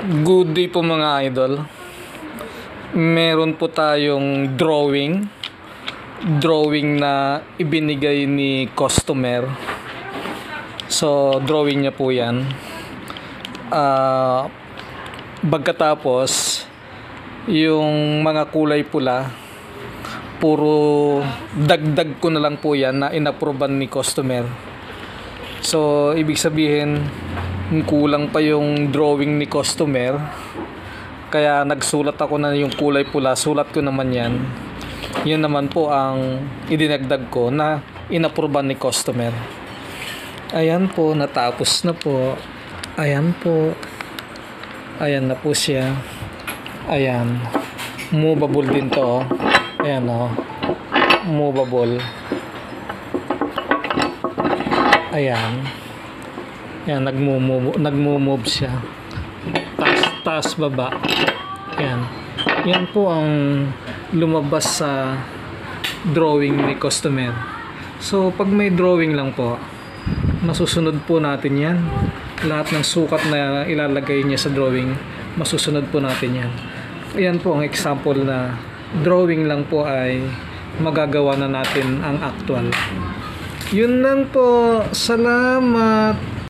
Good day po mga idol. Meron po tayong drawing na ibinigay ni customer. So drawing niya po yan. Pagkatapos yung mga kulay pula, puro dagdag ko na lang po yan na inapprovean ni customer. So ibig sabihin kulang pa yung drawing ni customer, kaya nagsulat ako na yung kulay pula, sulat ko naman yan. Yun naman po ang idinagdag ko na inapprovean ni customer. Ayan po, natapos na po. Ayan po, ayan na po siya. Ayan, movable din to. Ayan o, movable. Ayan. Yan, nagmo-move siya. Taas, baba. Yan. Yan po ang lumabas sa drawing ni customer. So, pag may drawing lang po, masusunod po natin yan. Lahat ng sukat na ilalagay niya sa drawing, masusunod po natin yan. Ayan po ang example na drawing lang po ay magagawa na natin ang actual. Yun lang po. Salamat.